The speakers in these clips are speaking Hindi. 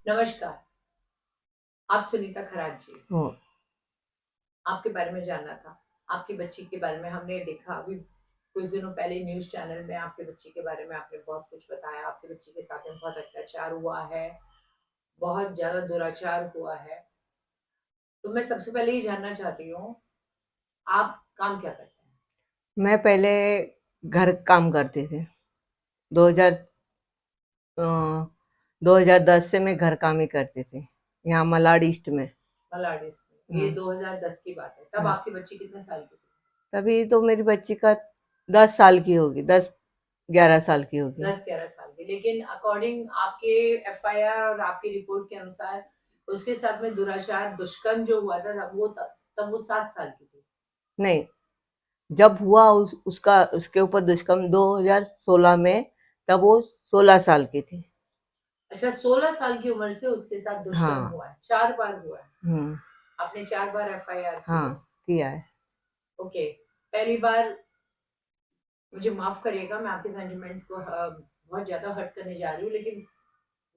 नमस्कार। आप सुनीता खराज जी। हो। आपके बारे में जानना था। आपकी बच्ची के बारे में हमने देखा अभी कुछ दिनों पहले न्यूज़ चैनल में आपके बच्ची के बारे में आपने बहुत कुछ बताया। आपकी बच्ची के साथ में बहुत अत्याचार हुआ है, बहुत ज़्यादा दुराचार हुआ है। तो मैं सबसे पहले ये जानना चाहती हूँ, आप काम क्या करते हैं? मैं पहले घर काम करते थे। 2000 अ, 2010 से मैं घर काम ही करते थे यहाँ मलाड ईस्ट में। मलाडिस में। ये हाँ। 2010 की बात है। तब हाँ, आपकी बच्ची कितने साल की थी? तभी तो मेरी बच्ची का 10 साल की होगी, 10-11 साल की होगी। 10-11 साल की। लेकिन अकॉर्डिंग आपके एफआईआर और आपकी रिपोर्ट के अनुसार उसके साथ में दुराचार दुष्कर्म जो हुआ था तब वो 7 साल की थी। नहीं, जब हुआ उसका उसके ऊपर दुष्कर्म 2016 में, तब वो 16 साल की थी। अच्छा, 16 साल की उम्र से उसके साथ दुष्कर्म हाँ। हुआ है, 4 बार हुआ है। हम्म। आपने 4 बार एफआईआर की हाँ, है। किया है। ओके। पहली बार, मुझे माफ करिएगा, मैं आपके सेंटिमेंट्स को बहुत ज्यादा हर्ट करने जा रही हूँ, लेकिन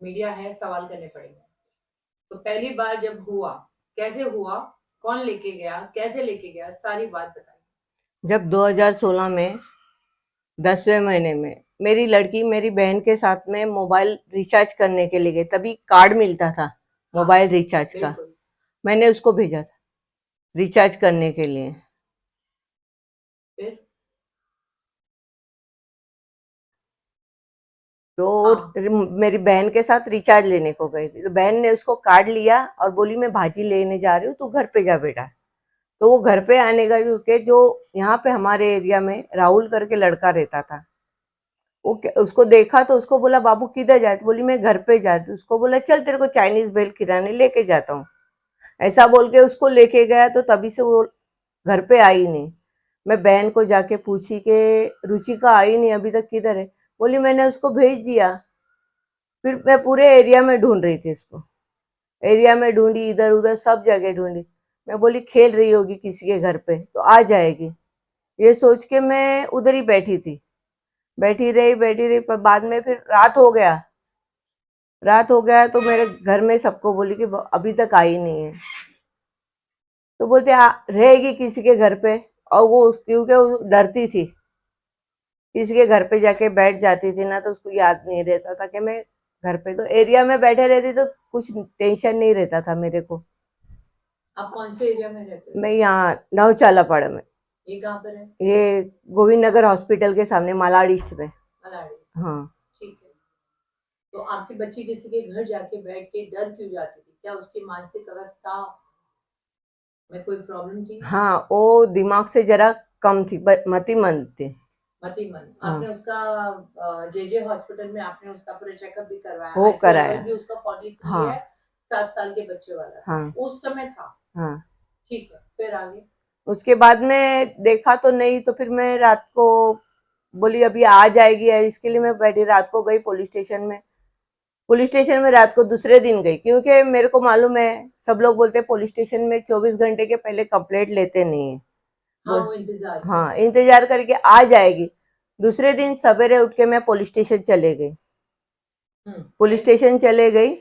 मीडिया है, सवाल करने पड़ेंगे। तो पहली बार जब हुआ, कैसे हुआ, कौन लेके गया, कैसे लेके गया, सारी बात बताइए। जब 2016 में 10वें महीने में मेरी लड़की मेरी बहन के साथ में मोबाइल रिचार्ज करने के लिए गई, तभी कार्ड मिलता था हाँ, मोबाइल रिचार्ज का। बिल्कुल। मैंने उसको भेजा था रिचार्ज करने के लिए। फिर? तो हाँ। मेरी बहन के साथ रिचार्ज लेने को गई थी, तो बहन ने उसको कार्ड लिया और बोली मैं भाजी लेने जा रही हूँ, तू घर पे जा बेटा। तो वो घर पे आने का के जो यहाँ पे हमारे एरिया में राहुल करके लड़का रहता था, वो उसको देखा तो उसको बोला बाबू किधर जाए, तो बोली मैं घर पे जाती हूँ। उसको बोला चल तेरे को चाइनीज भेल खिलाने लेके जाता हूँ। ऐसा बोल के उसको लेके गया, तो तभी से वो घर पे आई नहीं। मैं बहन को जाके पूछी कि रुचिका आई नहीं अभी तक, किधर है? बोली मैंने उसको भेज दिया। फिर मैं पूरे एरिया में ढूंढ रही थी उसको, एरिया में ढूंढी, इधर उधर सब जगह ढूंढी। मैं बोली खेल रही होगी किसी के घर पे तो आ जाएगी, ये सोच के मैं उधर ही बैठी थी। बैठी रही पर बाद में फिर रात हो गया तो मेरे घर में सबको बोली कि अभी तक आई नहीं है। तो बोलते रहेगी किसी के घर पे। और वो क्योंकि वो डरती थी, किसी के घर पे जाके बैठ जाती थी ना, तो उसको याद नहीं रहता था कि मैं घर पे, तो एरिया में बैठे रहती तो कुछ टेंशन नहीं रहता था मेरे को। आप कौन से एरिया में रहते थे? मैं यहाँ नवचाला पाड़ा में, ये कहाँ पर है? ये गोविंद नगर हॉस्पिटल के सामने मालाड ईस्ट में। मलाड़ी। हाँ। ठीक है। तो आपकी बच्ची किसी के घर जाके बैठ के डर क्यों जाती थी? क्या उसकी मानसिक अवस्था में कोई प्रॉब्लम थी? हाँ, वो दिमाग से जरा कम थी, मतिमंद थी। मतिमंद। हाँ, आपने उसका जेजे हॉस्पिटल में आपने उसका पूरा चेकअप भी करवाया? वो आईक्यू लेवल कराया। भी उसका 43 हाँ। है। 7 साल के बच्चे वाला हाँ। उस समय था। हाँ। ठीक है, फिर आगे? उसके बाद में देखा तो नहीं, तो फिर मैं रात को बोली अभी आ जाएगी, इसके लिए मैं बैठी, रात को गई पुलिस स्टेशन में रात को दूसरे दिन गई, क्योंकि मेरे को मालूम है, सब लोग बोलते हैं पुलिस स्टेशन में 24 घंटे के पहले कंप्लेंट लेते नहीं है। हाँ, बोल वो इंतजार हाँ, करते हैं। इंतजार करके आ जाएगी। दूसरे दिन सवेरे उठ के मैं पुलिस स्टेशन चले गई। पुलिस फिर? स्टेशन चले गई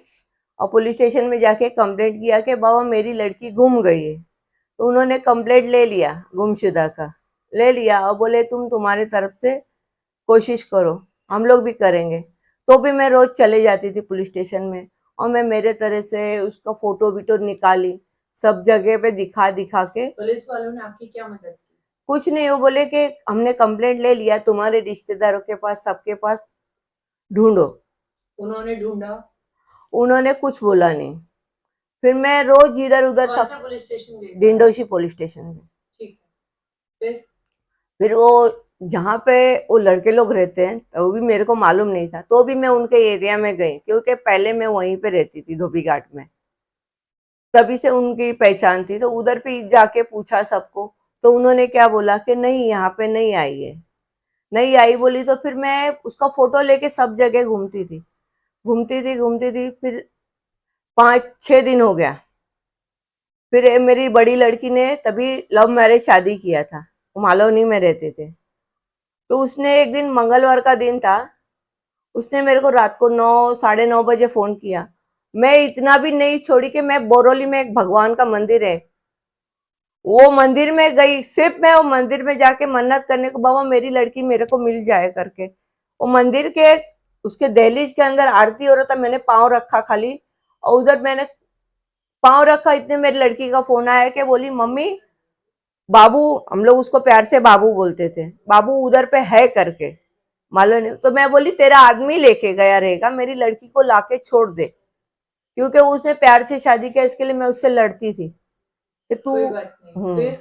और पुलिस स्टेशन में जाके कंप्लेंट किया कि बाबा मेरी लड़की गुम गई है। तो उन्होंने कंप्लेंट ले लिया, गुमशुदा का ले लिया, और बोले तुम्हारे तरफ से कोशिश करो, हम लोग भी करेंगे। तो भी मैं रोज चले जाती थी पुलिस स्टेशन में, और मैं मेरे तरह से उसका फोटो वीटो निकाली, सब जगह पे दिखा दिखा के। पुलिस वालों ने आपकी क्या मदद की? कुछ नहीं, वो बोले कि हमने कंप्लेंट ले लिया, तुम्हारे रिश्तेदारों के पास, सबके पास ढूंढो। उन्होंने ढूंढा? उन्होंने कुछ बोला नहीं। फिर मैं रोज इधर उधर कौन सब, सा पुलिस स्टेशन गई थी आप? डिंडोशी पुलिस स्टेशन में। ठीक है। फिर? फिर वो जहाँ पे वो लड़के लोग रहते हैं, तो वो भी मेरे को मालूम नहीं था, तो भी मैं उनके एरिया में गई, क्योंकि पहले मैं वहीं पे रहती थी धोबी घाट में, तभी से उनकी पहचान थी। तो उधर पे जाके पूछा सबको, तो उन्होंने क्या बोला कि नहीं यहाँ पे नहीं आई है, नहीं आई बोली। तो फिर मैं उसका फोटो लेके सब जगह घूमती थी। फिर 5-6 दिन हो गया। फिर मेरी बड़ी लड़की ने तभी लव मैरिज शादी किया था, वो मालवनी में रहते थे। तो उसने एक दिन, मंगलवार का दिन था, उसने मेरे को रात को 9, 9:30 बजे फोन किया। मैं इतना भी नहीं छोड़ी कि मैं बोरोली में एक भगवान का मंदिर है, वो मंदिर में गई, सिर्फ मैं वो मंदिर में जाके मन्नत करने को, बाबा मेरी लड़की मेरे को मिल जाए करके। वो मंदिर के उसके दहलीज के अंदर आरती हो रहा था, मैंने पाँव रखा खाली, और उधर मैंने पाँव रखा, इतने मेरी लड़की का फोन आया कि बोली मम्मी बाबू, हम लोग उसको प्यार से बाबू बोलते थे, बाबू उधर पे है करके, मालूम नहीं। तो मैं बोली तेरा आदमी लेके गया रहेगा, मेरी लड़की को लाके छोड़ दे, क्योंकि उसने प्यार से शादी किया, इसके लिए मैं उससे लड़ती थी कि तू। कोई बात नहीं, फिर?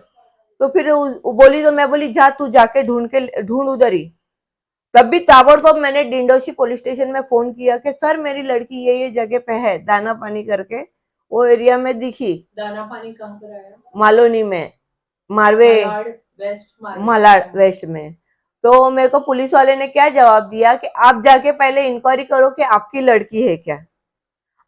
तो फिर वो बोली, तो मैं बोली जा तू जाके ढूंढ उधर ही। तब भी ताबड़तोड़ मैंने डिंडोशी पुलिस स्टेशन में फोन किया कि सर मेरी लड़की ये जगह पे है, दाना पानी करके वो एरिया में दिखी। दाना पानी कहाँ पर आया? मालोनी में, मारवे, मलाड वेस्ट, मालाड वेस्ट में। तो मेरे को पुलिस वाले ने क्या जवाब दिया कि आप जाके पहले इंक्वायरी करो कि आपकी लड़की है क्या।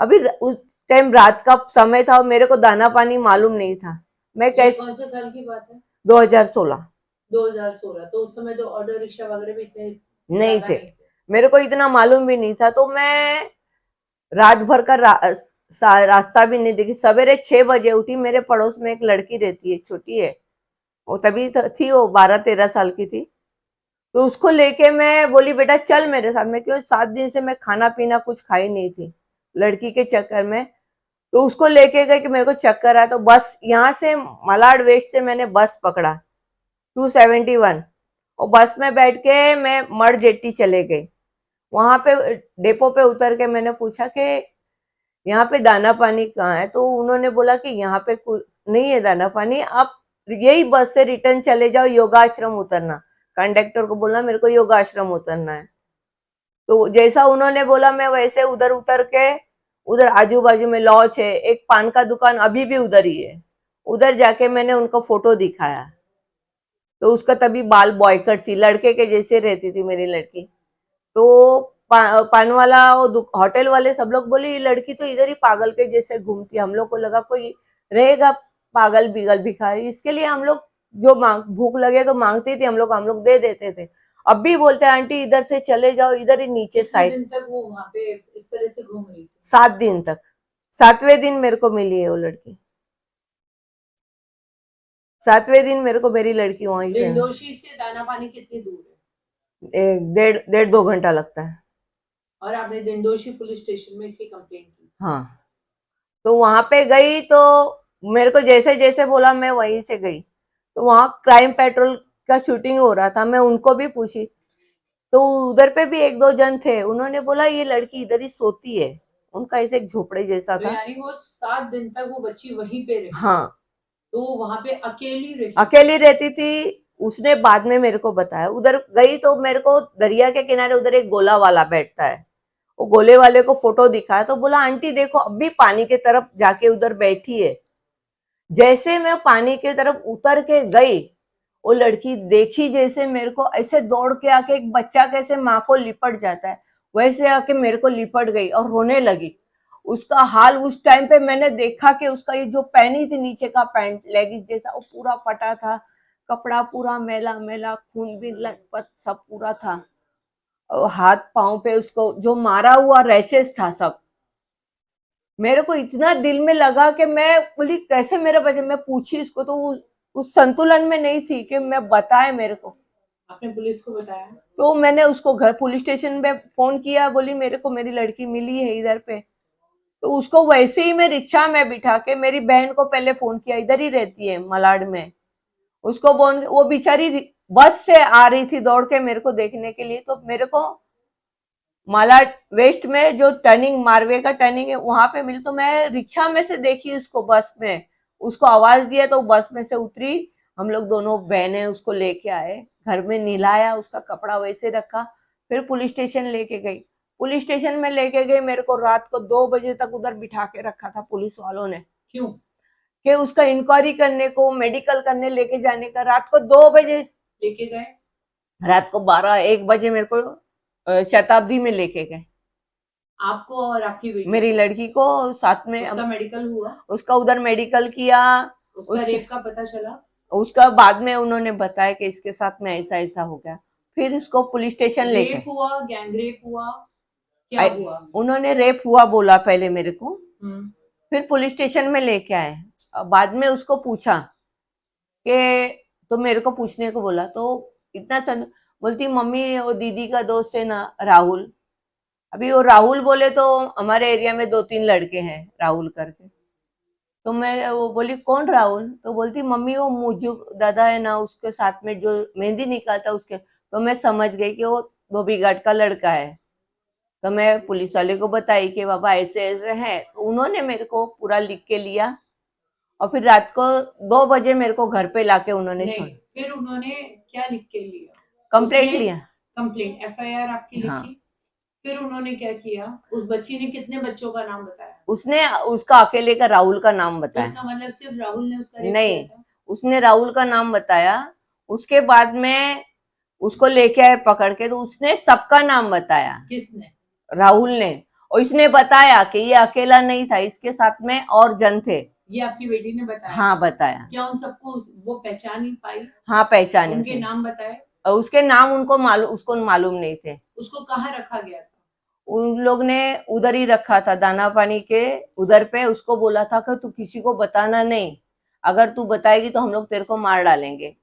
अभी उस टाइम रात का समय था और मेरे को दाना पानी मालूम नहीं था, मैं ये कैसे। कौन से साल की बात है? 2016। 2016? तो उस समय तो ऑटो रिक्शा वगैरह भी इतने नहीं ज्यादा थे, नहीं थे। मेरे को इतना मालूम भी नहीं था, तो मैं रात भर का रास्ता भी नहीं देखी। सवेरे 6 बजे उठी, मेरे पड़ोस में एक लड़की रहती है, छोटी है वो, तभी थी वो 12-13 साल की थी। तो उसको लेके मैं बोली बेटा चल मेरे साथ में, क्यों 7 दिन से मैं खाना पीना कुछ खाई नहीं थी लड़की के चक्कर में। तो उसको लेके गए कि मेरे को चक्कर आया, तो बस यहाँ से मलाड वेस्ट से मैंने बस पकड़ा 271, और बस में बैठ के मैं मड़ जेट्टी चले गई। वहां पे डेपो पे उतर के मैंने पूछा कि यहाँ पे दाना पानी कहाँ है, तो उन्होंने बोला कि यहाँ पे नहीं है दाना पानी, आप यही बस से रिटर्न चले जाओ, योगाश्रम उतरना। कंडक्टर को बोला मेरे को योगाश्रम उतरना है। तो जैसा उन्होंने बोला मैं वैसे उधर उतर के, उधर आजू बाजू में लॉज है, एक पान का दुकान अभी भी उधर ही है, उधर जाके मैंने उनको फोटो दिखाया। तो उसका तभी बाल बॉयकट थी, लड़के के जैसे रहती थी मेरी लड़की। तो पान वाला वो होटल वाले सब लोग बोले ये लड़की तो इधर ही पागल के जैसे घूमती है, हम लोग को लगा कोई रहेगा पागल बिगल भिखारी, इसके लिए हम लोग जो भूख लगे तो मांगती थी, हम लोग दे देते थे। अब भी बोलते हैं आंटी इधर से चले जाओ, इधर ही नीचे कितने साइड। दिन तक वो वहां पे इस तरह से घूम रही थी? 7 दिन तक, 7वें दिन मेरे को मिली है वो लड़की, 7वें दिन मेरे को मेरी लड़की वहीं पे। डिंडोशी से दाना पानी कितनी दूर है? 1.5-1.5 घंटा लगता है। और आपने डिंडोशी पुलिस स्टेशन में इसकी कंप्लेंट की? हाँ, तो वहां पे गई तो मेरे को जैसे जैसे बोला मैं वहीं से गई। तो वहां क्राइम पेट्रोल का शूटिंग हो रहा था, मैं उनको भी पूछी, तो उधर पे भी 1-2 जन थे, उन्होंने बोला ये लड़की इधर ही सोती है, उनका ऐसे एक झोपड़े जैसा तो था। यानी वो 7 दिन तक वो बच्ची वहीं पे रही? हाँ, तो वो वहां पे अकेली रही? अकेली रहती थी। उसने बाद में मेरे को बताया, उधर गई तो मेरे को दरिया के किनारे उधर एक गोला वाला बैठता है, वो गोले वाले को फोटो दिखाया, तो बोला आंटी देखो अब भी पानी की तरफ जाके उधर बैठी है। जैसे मैं पानी की तरफ उतर के गई, वो लड़की देखी, जैसे मेरे को ऐसे दौड़ के आके, एक बच्चा कैसे माँ को लिपट जाता है वैसे आके मेरे को लिपट गई और रोने लगी। उसका हाल उस टाइम पे मैंने देखा कि उसका ये जो पहनी थी नीचे का पैंट लेगिंस जैसा, वो पूरा फटा था, कपड़ा पूरा मैला मैला, खून भी लटपट सब पूरा था, और हाथ पांव पे उसको जो मारा हुआ रैशेस था सब। मेरे को इतना दिल में लगा कि मैं बोली कैसे मेरा बच्चा, मैं पूछी उसको तो उस संतुलन में नहीं थी कि मैं बताए मेरे को। आपने पुलिस को बताया? तो मैंने उसको घर पुलिस स्टेशन पे फोन किया, बोली मेरे को मेरी लड़की मिली है इधर पे। तो उसको वैसे ही मैं रिक्शा में बिठा के मेरी बहन को पहले फोन किया, इधर ही रहती है मलाड में, उसको बोल, वो बेचारी बस से आ रही थी दौड़ के मेरे को देखने के लिए। तो मेरे को मालाड वेस्ट में जो टर्निंग, मारवे का टर्निंग है वहां पे मिली, तो मैं रिक्शा में से देखी उसको, बस में उसको आवाज दिया तो बस में से उतरी, हम लोग दोनों बहनें उसको लेके आए, घर में नहलाया, उसका कपड़ा वैसे रखा, फिर पुलिस स्टेशन लेके गई। पुलिस स्टेशन में लेके गई, मेरे को रात को 2 बजे तक उधर बिठा के रखा था पुलिस वालों ने। क्यों? कि उसका इंक्वायरी करने को, मेडिकल करने लेके जाने का। रात को 2 बजे, लेके गए? रात को 12-1 बजे मेरे को शताब्दी में लेके गए, आपको और आपकी बेटी मेरी को? लड़की को साथ में। उसका मेडिकल हुआ? उसका उधर मेडिकल किया। उसका उसके रेप का पता चला? उसका बाद में उन्होंने बताया कि इसके साथ में ऐसा ऐसा हो गया, फिर उसको पुलिस स्टेशन लेके। रेप हुआ, गैंग रेप हुआ? क्या हुआ? उन्होंने रेप हुआ बोला पहले मेरे को, हम्म। फिर पुलिस स्टेशन में लेके आए। बाद में उसको पूछा कि, तो मेरे को पूछने को बोला तो इतना सन बोलती मम्मी वो दीदी का दोस्त है ना राहुल। अभी वो राहुल बोले तो हमारे एरिया में 2-3 लड़के हैं राहुल करके। तो मैं वो बोली कौन राहुल? तो बोलती मम्मी वो मुझू दादा है ना उसके साथ में जो मेहंदी निकालता उसके। तो मैं समझ गई कि वो धोबी घाट का लड़का है। तो मैं पुलिस वाले को बताई कि बाबा ऐसे ऐसे है। तो उन्होंने मेरे को पूरा लिख के लिया और फिर रात को 2 बजे मेरे को घर पे लाके उन्होंने नहीं, छोड़ फिर उन्होंने क्या लिख के लिया? कंप्लेंट लिया। कंप्लेंट एफआईआर आपकी हाँ, लिखी? फिर उन्होंने क्या किया? उस बच्ची ने कितने बच्चों का नाम बताया? उसने उसका अकेले का राहुल का नाम तो बताया। इसका मतलब सिर्फ राहुल ने उसका रेप नहीं, किया था? उसने राहुल का नाम बताया। उसके बाद में उसको लेके आए पकड़ के, तो उसने सबका नाम बताया। किसने? राहुल ने। और इसने बताया कि ये अकेला नहीं था, इसके साथ में और जन थे। ये आपकी बेटी ने बताया? हाँ बताया। क्या उन सबको वो पहचान ही पाई? हाँ पहचाने उनके थे। नाम बताए? और उसके नाम उसको मालूम नहीं थे। उसको कहाँ रखा गया था? उन लोग ने उधर ही रखा था दाना पानी के उधर पे। उसको बोला था कि तू किसी को बताना नहीं, अगर तू बताएगी तो हम लोग तेरे को मार डालेंगे।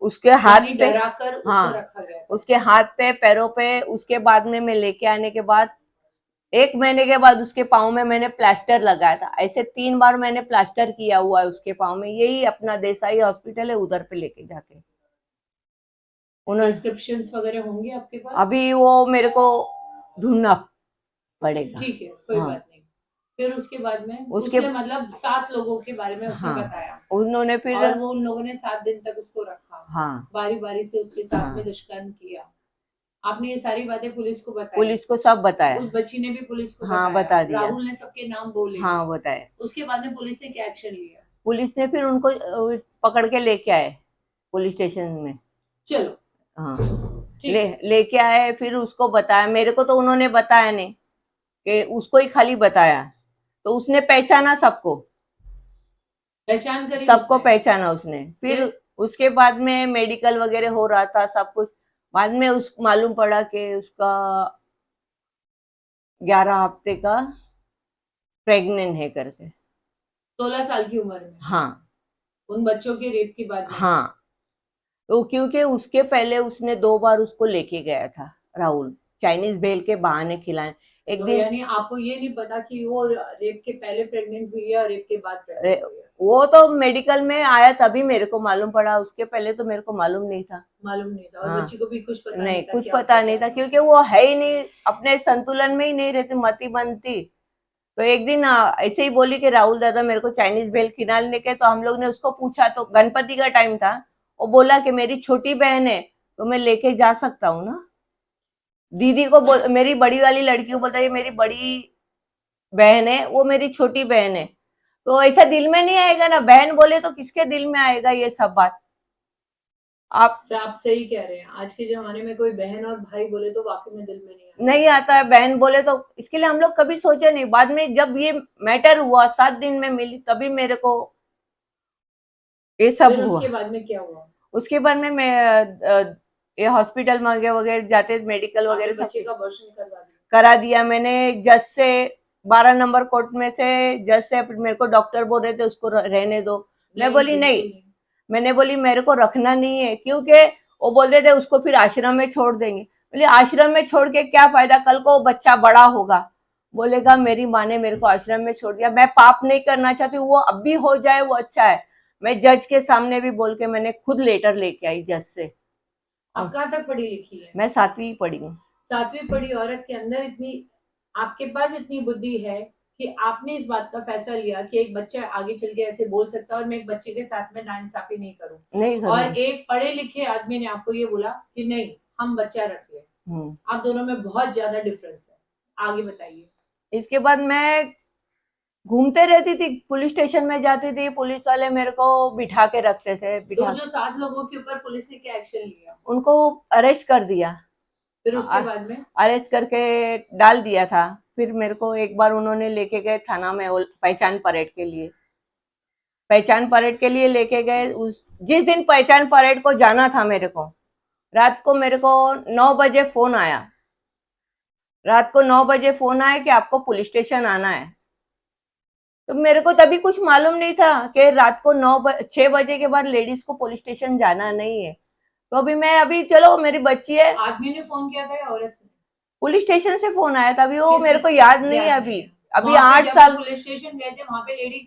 उसके हाथ यानी पे, डरा कर उसको हाँ रखा गया था। उसके हाथ पे पैरों पे। उसके बाद में मैं लेके आने के बाद 1 महीने के बाद उसके पाँव में मैंने प्लास्टर लगाया था। ऐसे 3 बार मैंने प्लास्टर किया हुआ है उसके पाँव में। यही अपना देसाई हॉस्पिटल है, उधर पे लेके जाके उन्होंने। प्रिस्क्रिप्शंस वगैरह होंगे आपके पास? अभी वो मेरे को ढूंढना पड़ेगा। ठीक है, कोई हाँ, बात नहीं। फिर उसके बाद में उसके उसने मतलब 7 लोगों के बारे में उसने हाँ बताया उन्होंने फिर, और वो उन लोगों ने 7 दिन तक उसको रखा, हाँ बारी बारी से उसके साथ हाँ में दुष्कर्म किया। आपने ये सारी बातें पुलिस को बताई? पुलिस को सब बताया। उस बच्ची ने भी पुलिस को हाँ बताया? बता दिया। राहुल ने सबके नाम बोले? हाँ बताया। उसके बाद में पुलिस ने क्या एक्शन लिया? पुलिस ने फिर उनको पकड़ के लेके आए पुलिस स्टेशन में। चलो हाँ ठीक है। लेके आए। फिर उसको बताया, मेरे को तो उन्होंने बताया नहीं, कि उसको ही खाली बताया। तो उसने पहचाना सबको, पहचान करी सबको उसने? पहचाना उसने। फिर उसके बाद में मेडिकल वगैरह हो रहा था सब कुछ। बाद में उस मालूम पड़ा कि उसका 11 हफ्ते का प्रेग्नेंट है करके। 16 साल की उम्र में? हाँ उन बच्चों के रेप की बात में? हाँ। तो क्योंकि उसके पहले उसने 2 बार उसको लेके गया था राहुल, चाइनीज भेल के बहाने खिलाने। एक तो दिन यानी आपको ये नहीं पता कि वो रेप के पहले प्रेग्नेंट हुई है और रेप के बाद प्रेग्नेंट हुई है? वो तो मेडिकल में आया तभी मेरे को मालूम पड़ा, उसके पहले तो मेरे को मालूम नहीं था। मालूम नहीं था? और हाँ बच्ची को भी कुछ पता नहीं, नहीं था कुछ क्या होता पता है नहीं क्या था, नहीं? क्योंकि वो है ही नहीं, अपने संतुलन में ही नहीं रहती, मती बनती। तो एक दिन ऐसे ही बोली कि राहुल दादा मेरे को चाइनीज भेल खिलाने के। तो हम लोग ने उसको पूछा, तो गणपति का टाइम था। वो बोला कि मेरी छोटी बहन है तो मैं लेके जा सकता हूँ ना। दीदी को मेरी बड़ी वाली लड़की को बोलता है ये मेरी बड़ी बहन है, वो मेरी छोटी बहन है। तो ऐसा दिल में नहीं आएगा ना, बहन बोले तो किसके दिल में आएगा ये सब बात। आप आप सही कह रहे हैं, आज के जमाने में कोई बहन और भाई बोले तो वाकई में दिल में नहीं आता। नहीं आता है, बहन बोले तो इसके लिए हम लोग कभी सोचे नहीं। बाद में जब ये मैटर हुआ 7 दिन में मिली, तभी मेरे को ये सब फिर हुआ। उसके बाद में क्या हुआ? उसके बाद में मैं ये हॉस्पिटल वगैरह जाते, मेडिकल आपने वगैरह सब बच्चे का अबॉर्शन करवा दिया? करा दिया मैंने। जज से 12 नंबर कोर्ट में से जज से मेरे को डॉक्टर बोल रहे थे उसको रहने दो। मैं बोली नहीं, बिल्कुल नहीं। मैंने बोली मेरे को रखना नहीं है, क्योंकि वो बोल रहे थे उसको फिर आश्रम में छोड़ देंगे। बोले आश्रम में छोड़ के क्या फायदा, कल को वो बच्चा बड़ा होगा बोलेगा मेरी माँ ने मेरे को आश्रम में छोड़ दिया। मैं पाप नहीं करना चाहती, वो अब भी हो जाए वो अच्छा है। मैं जज के सामने भी बोल के मैंने खुद लेटर लेके आई जज से। आप कहाँ तक पढ़ी लिखी है? मैं 7वीं पढ़ी हूँ। 7वीं पढ़ी औरत के अंदर इतनी, आपके पास इतनी बुद्धि है कि आपने इस बात का फैसला लिया कि एक बच्चा आगे चल के ऐसे बोल सकता है और मैं एक बच्चे के साथ में नाइंसाफी नहीं करूं। नहीं और करूँगी। एक पढ़े लिखे आदमी ने आपको ये बोला कि नहीं, हम बच्चा रख ले। आप दोनों में बहुत ज्यादा डिफरेंस है। आगे बताइए। इसके बाद मैं घूमते रहती थी, पुलिस स्टेशन में जाती थी, पुलिस वाले मेरे को बिठा के रखते थे। तो जो 7 लोगों के ऊपर पुलिस ने क्या एक्शन लिया? उनको अरेस्ट कर दिया। फिर उसके बाद में? अरेस्ट करके डाल दिया था। फिर मेरे को एक बार उन्होंने लेके गए थाना में पहचान परेड के लिए। पहचान परेड के लिए लेके गए। उस जिस दिन पहचान परेड को जाना था मेरे को, रात को मेरे को 9 बजे फोन आया रात को 9 बजे फोन आया कि आपको पुलिस स्टेशन आना है। तो मेरे को तभी कुछ मालूम नहीं था कि रात को 6 बजे के बाद लेडीज को पुलिस स्टेशन जाना नहीं है। तो अभी चलो मेरी बच्ची है। आदमी ने फोन किया था या औरत ने? पुलिस स्टेशन से फोन आया था, अभी वो किसने? मेरे को याद नहीं है याद अभी। नहीं है। अभी वहाँ पे 8 जब साल पुलिस स्टेशन गए थे वहाँ पे लेडी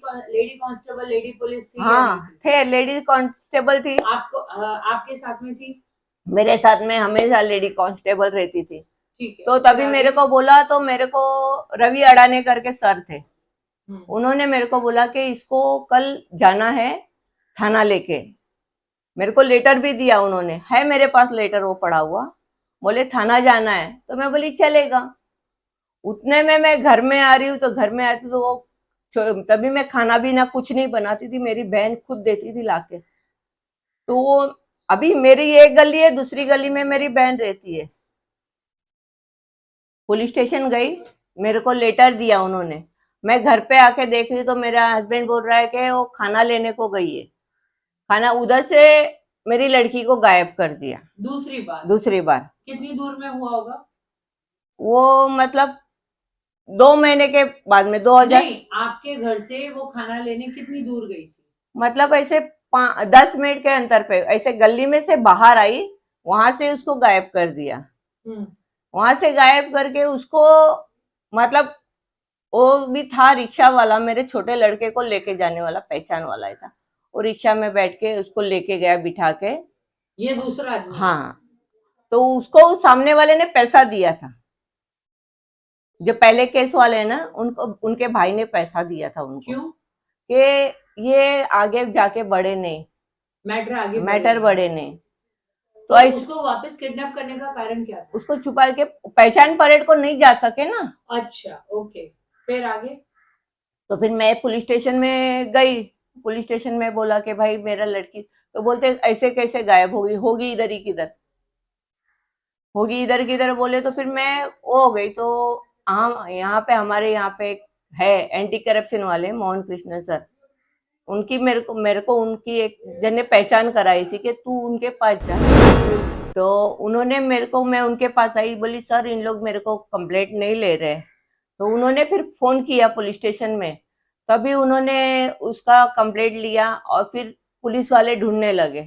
कांस्टेबल, लेडी पुलिस थी या नहीं हाँ थी? थे, लेडीज कांस्टेबल थी। आपको आपके साथ में थी? मेरे साथ में हमेशा लेडी कांस्टेबल रहती थी। ठीक है, तो फिर तभी आगे? मेरे को बोला, तो मेरे को रवि अडाने करके सर थे, उन्होंने मेरे को बोला कि इसको कल जाना है थाना लेके। मेरे को लेटर भी दिया उन्होंने, है मेरे पास लेटर वो पड़ा हुआ। बोले थाना जाना है, तो मैं बोली चलेगा। उतने में मैं घर में आ रही हूँ, तो घर में आती तो वो तभी मैं खाना भी ना कुछ नहीं बनाती थी, मेरी बहन खुद देती थी लाके। तो वो अभी मेरी एक गली है, दूसरी गली में मेरी बहन रहती है। पुलिस स्टेशन गई, मेरे को लेटर दिया उन्होंने। मैं घर पे आके देख रही तो मेरा हस्बैंड बोल रहा है कि वो खाना लेने को गई है। खाना उधर से मेरी लड़की को गायब कर दिया। दूसरी बार कितनी दूर में हुआ होगा? वो मतलब 2 महीने के बाद में 2000, नहीं, आपके घर से वो खाना लेने कितनी दूर गई थी? मतलब ऐसे 10 मिनट के अंतर पे ऐसे गली में से बाहर आई, वहां से उसको गायब कर दिया। वहां से गायब करके उसको, मतलब वो भी था रिक्शा वाला, मेरे छोटे लड़के को लेके जाने वाला, पहचान वाला ही था। वो रिक्शा में बैठ के उसको लेके गया बिठा के। ये दूसरा आदमी? हाँ, तो उसको सामने वाले ने पैसा दिया था, जो पहले केस वाले हैं ना, उनको उनके भाई ने पैसा दिया था उनको। क्यों? कि ये आगे जाके बढ़े नहीं, मैटर बढ़े नहीं। तो उसको वापस किडनैप करने का कारण क्या था? उसको छुपा के पहचान परेड को नहीं जा सके ना। अच्छा, ओके, फिर आगे? तो फिर मैं पुलिस स्टेशन में गई। पुलिस स्टेशन में बोला कि भाई मेरा लड़की, तो बोलते ऐसे कैसे गायब होगी, होगी इधर ही किधर, होगी इधर किधर बोले। तो फिर मैं वो हो गई। तो हम यहाँ पे, हमारे यहाँ पे है एंटी करप्शन वाले मोहन कृष्ण सर, उनकी मेरे को उनकी एक जन ने पहचान कराई थी कि तू उनके पास जा। तो उन्होंने मेरे को, मैं उनके पास आई, बोली सर इन लोग मेरे को कंप्लेंट नहीं ले रहे। तो उन्होंने फिर फोन किया पुलिस स्टेशन में, तभी उन्होंने उसका कंप्लेंट लिया और फिर पुलिस वाले ढूंढने लगे।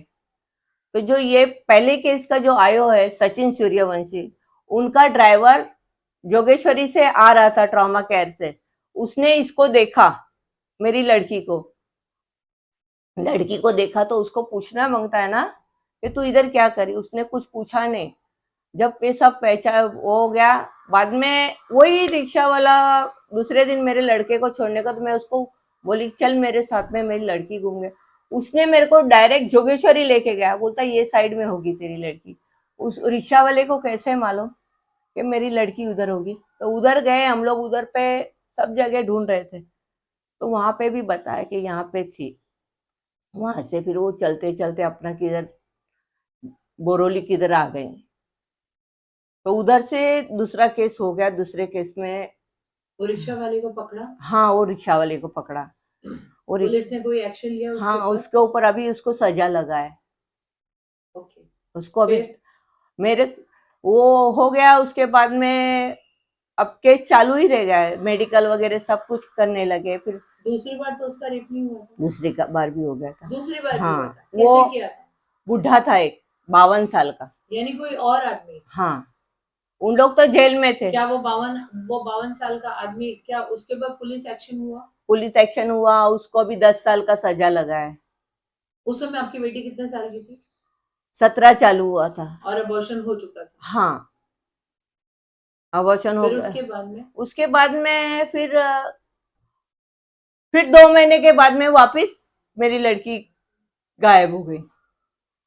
तो जो ये पहले केस का जो आयो है सचिन सूर्यवंशी, उनका ड्राइवर जोगेश्वरी से आ रहा था ट्रॉमा केयर से, उसने इसको देखा, मेरी लड़की को देखा। तो उसको पूछना मांगता है ना कि तू इधर क्या करी, उसने कुछ पूछा नहीं। जब ये सब पहचान हो गया, बाद में वही रिक्शा वाला दूसरे दिन मेरे लड़के को छोड़ने का, तो मैं उसको बोली चल मेरे साथ में, मेरी लड़की घूम गए। उसने मेरे को डायरेक्ट जोगेश्वरी लेके गया, बोलता ये साइड में होगी तेरी लड़की। उस रिक्शा वाले को कैसे मालूम कि मेरी लड़की उधर होगी? तो उधर गए हम लोग, उधर पे सब जगह ढूंढ रहे थे, तो वहां पे भी बताया कि यहाँ पे थी। वहां से फिर वो चलते चलते अपना किधर बोरोली किधर आ गई। तो उधर से दूसरा केस हो गया। दूसरे केस में वो रिक्शा वाले को पकड़ा? हाँ, वो रिक्शा वाले को पकड़ा। पुलिस ने कोई एक्शन लिया उसके हाँ, ऊपर? उसके ऊपर अभी उसको सजा लगा है। ओके, उसको अभी फिर? मेरे वो हो गया। उसके बाद में अब केस चालू ही रह गया है, मेडिकल वगैरह सब कुछ करने लगे। फिर दूसरी बार तो उसका रेप नहीं हुआ था? दूसरी बार भी हो गया था। दूसरी बार भी हाँ, हुआ था? किससे वो किया था? बुढ़ा था एक 52 साल का। यानी कोई और आदमी? हाँ, उन लोग तो जेल में थे। क्या वो 52 साल का आदमी, क्या उसके बाद पुलिस एक्शन हुआ? पुलिस एक्शन हुआ, उसको भी 10 साल का सजा लगा है। उस समय आपकी बेटी कितने साल की थी? 17 चालू हुआ था। और अबॉर्शन हो चुका था? हाँ, अबॉर्शन हो फिर गया। उसके बाद में फिर 2 महीने के बाद में वापस मेरी लड़की गायब हो गई।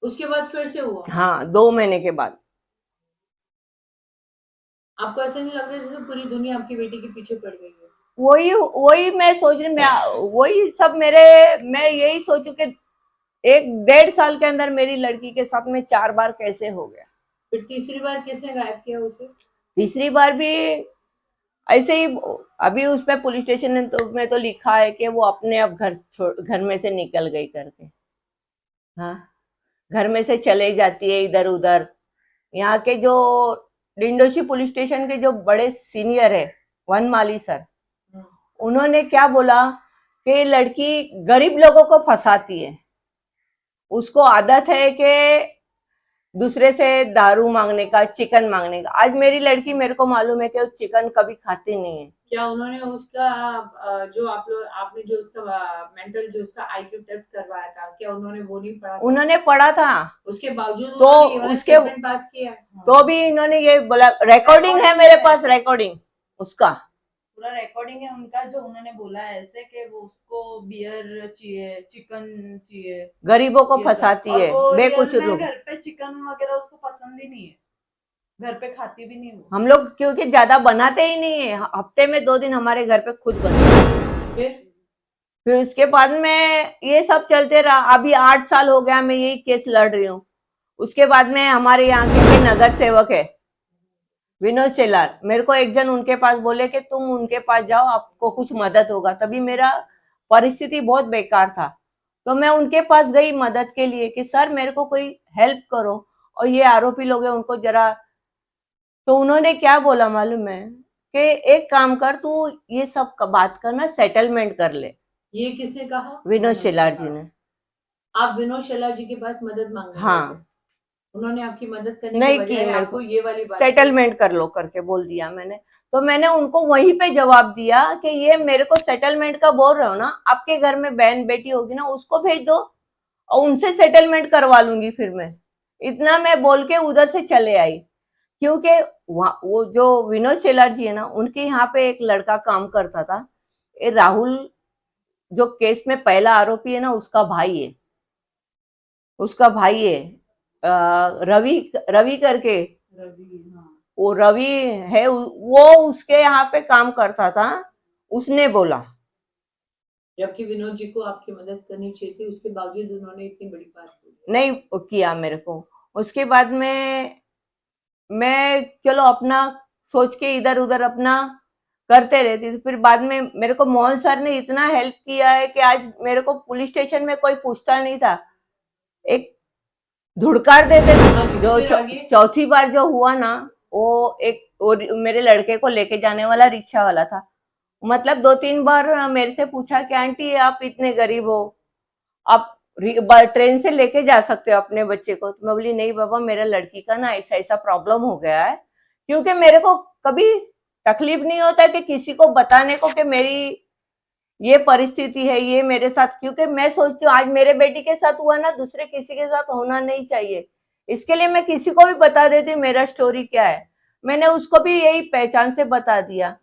उसके बाद फिर से हुआ? हाँ, 2 महीने के बाद। आपको ऐसा नहीं लग रहा जैसे पूरी दुनिया आपकी बेटी के पीछे पड़ गई है? वही वही मैं सोच रही, वही सब मैं यही सोचू कि 1-1.5 साल के अंदर मेरी लड़की के साथ में 4 बार कैसे हो गया। फिर तीसरी बार किसने गायब किया उसे? तीसरी बार भी ऐसे ही। अभी उस पे पुलिस स्टेशन में तो लिखा है कि वो अपने आप घर में से निकल गई करके। हाँ, घर में से चले जाती है इधर उधर। यहाँ के जो डिंडोशी पुलिस स्टेशन के जो बड़े सीनियर है वनमाली सर, हम्म, उन्होंने क्या बोला कि ये लड़की गरीब लोगों को फंसाती है, उसको आदत है कि दूसरे से दारू मांगने का, चिकन मांगने का। आज मेरी लड़की, मेरे को मालूम है कि वो चिकन कभी खाती नहीं है। क्या उन्होंने उसका जो आप लोग आपने जो उसका मेंटल जो उसका आईक्यू टेस्ट करवाया था, क्या उन्होंने वो नहीं पढ़ा था? उन्होंने पढ़ा था, उसके बावजूद तो उन्होंने ये वाला उसके स्टेटमेंट पास किया। तो भी इन्होंने ये बोला, रिकॉर्डिंग है मेरे पास, रिकॉर्डिंग उसका पूरा रिकॉर्डिंग है उनका, जो उन्होंने बोला है ऐसे कि वो उसको बियर चाहिए, चिकन चाहिए, गरीबों को ये सब। फंसाती और है वो बेकुछ रियल में लोग। घर पे चिकन वगैरह उसको पसंद ही नहीं है, घर पे खाती भी नहीं वो। हम लोग क्योंकि ज्यादा बनाते ही नहीं है, हफ्ते में 2 दिन हमारे घर पे खुद बनता है। फिर उसके बाद में ये सब चलते रहा। अभी 8 साल हो गया मैं यही केस लड़ रही हूँ। उसके बाद में हमारे यहाँ के नगर सेवक है विनोद शेलार, मेरे को एक जन उनके पास बोले कि तुम उनके पास जाओ, आपको कुछ मदद होगा। तभी मेरा परिस्थिति बहुत बेकार था, तो मैं उनके पास गई मदद के लिए कि सर मेरे को कोई हेल्प करो, और ये आरोपी लोग हैं उनको जरा। तो उन्होंने क्या बोला मालूम है कि एक काम कर, तू ये सब बात करना, सेटलमेंट कर ले। ये किसने कहा? विनोद शेलार जी ने। आप विनोद शेलार जी के पास मदद मांगने गए थे? हाँ, उन्होंने आपकी मदद करने नहीं की की बजाय मेरे आपको को, ये वाली बात सेटलमेंट कर लो करके बोल दिया मैंने। तो मैंने उनको वहीं पे जवाब दिया कि ये मेरे को सेटलमेंट का बोल रहे हो ना, आपके घर में बहन बेटी होगी ना, उसको भेज दो और उनसे सेटलमेंट करवा लूंगी फिर मैं। इतना मैं बोल के उधर से चले आई, क्योंकि वो जो विनोद शेलार जी है ना, उनके यहाँ पे एक लड़का काम करता था, ये राहुल जो केस में पहला आरोपी है ना, उसका भाई है, उसका भाई है रवि, रवि करके। रवि, हाँ। वो रवि है, वो उसके यहाँ पे काम करता था। उसने बोला, जबकि विनोद जी को आपकी मदद करनी चाहिए थी, उसके बावजूद उन्होंने इतनी बड़ी बात बोली। नहीं किया मेरे को। उसके बाद में मैं चलो अपना सोच के इधर उधर अपना करते रहती थी। फिर बाद में मेरे को मोहन सर ने इतना हेल्प किया है कि आज मेरे को पुलिस स्टेशन में कोई पूछता नहीं था, एक धुड़कार देते थे। जो चौथी बार जो हुआ ना, वो मेरे लड़के को लेके जाने वाला रिक्शा वाला था। मतलब 2-3 बार मेरे से पूछा कि आंटी आप इतने गरीब हो, आप ट्रेन से लेके जा सकते हो अपने बच्चे को? तो मैं बोली नहीं बाबा, मेरा लड़की का ना ऐसा ऐसा प्रॉब्लम हो गया है। क्योंकि मेरे को कभी तकलीफ नहीं होता है कि किसी को बताने को कि मेरी ये परिस्थिति है, ये मेरे साथ। क्योंकि मैं सोचती हूँ आज मेरे बेटी के साथ हुआ ना, दूसरे किसी के साथ होना नहीं चाहिए। इसके लिए मैं किसी को भी बता देती हूँ मेरा स्टोरी क्या है। मैंने उसको भी यही पहचान से बता दिया।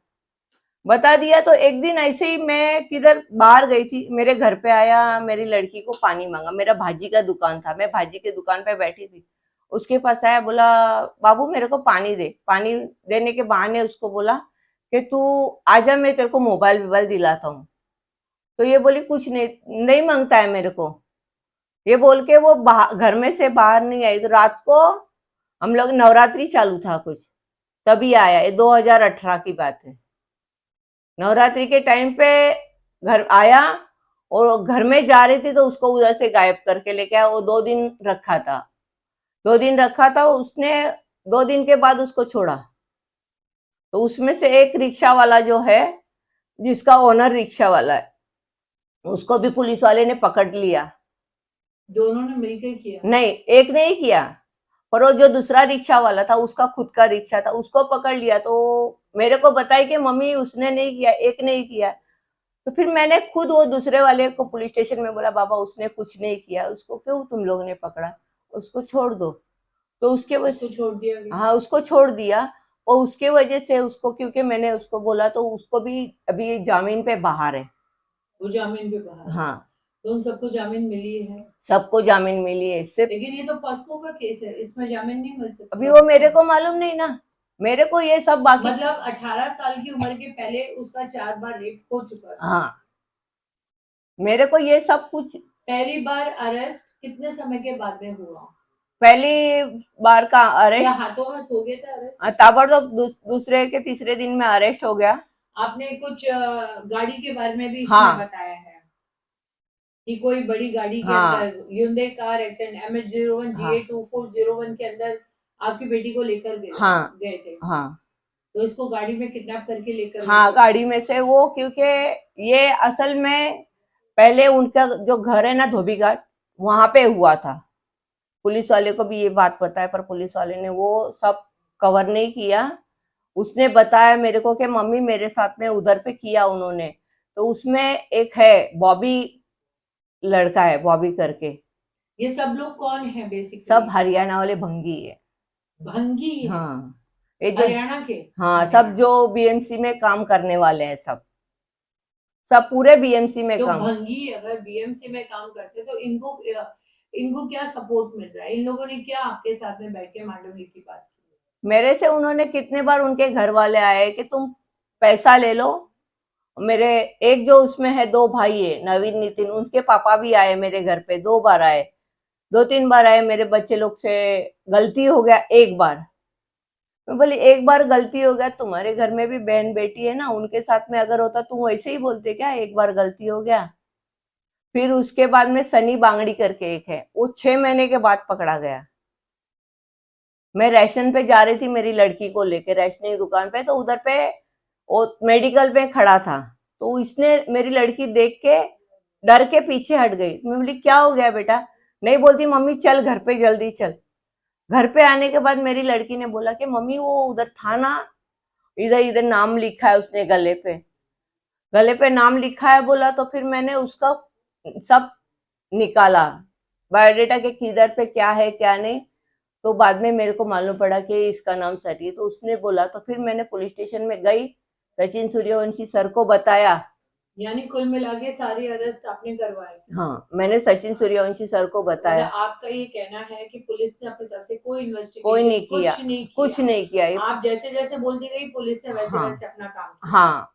तो एक दिन ऐसे ही मैं किधर बाहर गई थी, मेरे घर पे आया, मेरी लड़की को पानी मांगा। मेरा भाजी का दुकान था, मैं भाजी के दुकान पे बैठी थी, उसके पास आया, बोला बाबू मेरे को पानी दे। पानी देने के बहाने उसको बोला कि तू आजा, मैं तेरे को मोबाइल वोबाइल दिलाता हूँ। तो ये बोली कुछ नहीं नहीं मांगता है मेरे को, ये बोल के वो घर में से बाहर नहीं आई। तो रात को हम लोग नवरात्रि चालू था कुछ, तभी आया। ये 2018 की बात है। नवरात्रि के टाइम पे घर आया, और घर में जा रही थी तो उसको उधर से गायब करके लेके आया। वो 2 दिन रखा था, 2 दिन रखा था उसने। 2 दिन के बाद उसको छोड़ा। तो उसमें से एक रिक्शा वाला जो है, जिसका ओनर रिक्शा वाला है, उसको भी पुलिस वाले ने पकड़ लिया। दोनों ने मिलकर किया? नहीं, एक ने ही किया, पर वो जो दूसरा रिक्शा वाला था, उसका खुद का रिक्शा था, उसको पकड़ लिया। तो मेरे को बताई कि मम्मी उसने नहीं किया, एक ने ही किया। तो फिर मैंने खुद वो दूसरे वाले को पुलिस स्टेशन में बोला, बाबा उसने कुछ नहीं किया, उसको क्यों तुम लोग ने पकड़ा, उसको छोड़ दो। तो उसके वजह छोड़ दिया? हाँ, उसको छोड़ दिया। और उसके वजह से उसको, क्योंकि मैंने उसको बोला, तो उसको भी अभी जामीन पे बाहर है। वो जामीन पे बाहर? हाँ, तो उन सबको जामीन मिली है? सबको जामीन मिली है। सिर्फ लेकिन ये तो पॉस्को का केस है, इसमें जामीन नहीं मिल सकती। अभी वो मेरे को मालूम नहीं ना, मेरे को ये सब बाकी। मतलब 18 साल की उम्र के पहले उसका 4 बार रेप हो चुका था। हाँ, मेरे को ये सब कुछ। पहली बार अरेस्ट कितने समय के बाद में हुआ? पहली बार का क्या अरेस्ट हाथों हाथ हो गया था अरेस्ट? ताबड़तोड़ दूसरे के तीसरे दिन में अरेस्ट हो गया। आपने कुछ गाड़ी के बारे में भी इसमें हाँ, बताया है कि कोई बड़ी गाड़ी के हाँ, अंदर Hyundai कार एक्सीडेंट MH01 हाँ, GA2401 के अंदर आपकी बेटी को लेकर हाँ गए थे, हाँ तो इसको गाड़ी में किडनैप करके लेकर हाँ, गए थे। गाड़ी में से वो, क्योंकि ये असल में पहले उनका जो घर है ना धोबी घाट, वहां पे हुआ था। पुलिस वाले को भी ये बात पता है, पर पुलिस वाले ने वो सब कवर नहीं किया। उसने बताया मेरे को कि मम्मी मेरे साथ में उधर पे किया उन्होंने। तो उसमें एक है बॉबी, लड़का है बॉबी करके। ये सब लोग कौन है बेसिकली? सब हरियाणा वाले भंगी है। भंगी है? हाँ, ये जो, हरियाणा के? हाँ सब जो बीएमसी में काम करने वाले हैं, सब सब पूरे बीएमसी में जो काम। भंगी अगर बीएमसी में काम करते तो इनको इनको क्या सपोर्ट मिल रहा है? इन लोगों ने क्या आपके साथ में बैठ के मांडवली की बात की? मेरे से उन्होंने कितने बार उनके घर वाले आए कि तुम पैसा ले लो। मेरे एक जो उसमें है, दो भाई है नवीन नितिन, उनके पापा भी आए मेरे घर पे, 2 बार आए, 2-3 बार आए। मेरे बच्चे लोग से गलती हो गया एक बार। मैं बोली एक बार गलती हो गया, तुम्हारे घर में भी बहन बेटी है ना, उनके साथ में अगर होता तुम वैसे ही बोलते क्या, एक बार गलती हो गया। फिर उसके बाद में सनी बांगड़ी करके एक है, वो 6 महीने के बाद पकड़ा गया। मैं राशन पे जा रही थी मेरी लड़की को लेके, राशनी दुकान पे, तो उधर पे वो मेडिकल पे खड़ा था। तो इसने मेरी लड़की देख के डर के पीछे हट गई। मैं बोली क्या हो गया बेटा? नहीं, बोलती मम्मी चल घर पे जल्दी चल। घर पे आने के बाद मेरी लड़की ने बोला कि मम्मी वो उधर था ना, इधर इधर नाम लिखा है उसने गले पे, गले पे नाम लिखा है बोला। तो फिर मैंने उसका सब निकाला, बायोडेटा के किधर पे क्या है क्या नहीं। तो बाद में मेरे को मालूम पड़ा कि इसका नाम सरी है। तो उसने बोला, तो फिर मैंने पुलिस स्टेशन में गई, सचिन सूर्यवंशी सर को बताया। यानी कुल मिला के सारे अरेस्ट आपने करवाए थे? हाँ, मैंने सचिन सूर्यवंशी सर को बताया। मतलब आपका ये कहना है कि पुलिस ने अपनी तरफ से कोई इन्वेस्टिगेशन कोई नहीं किया, कुछ नहीं किया। आप जैसे जैसे बोलती गई पुलिस ने वैसे हाँ वैसे अपना काम किया। हाँ,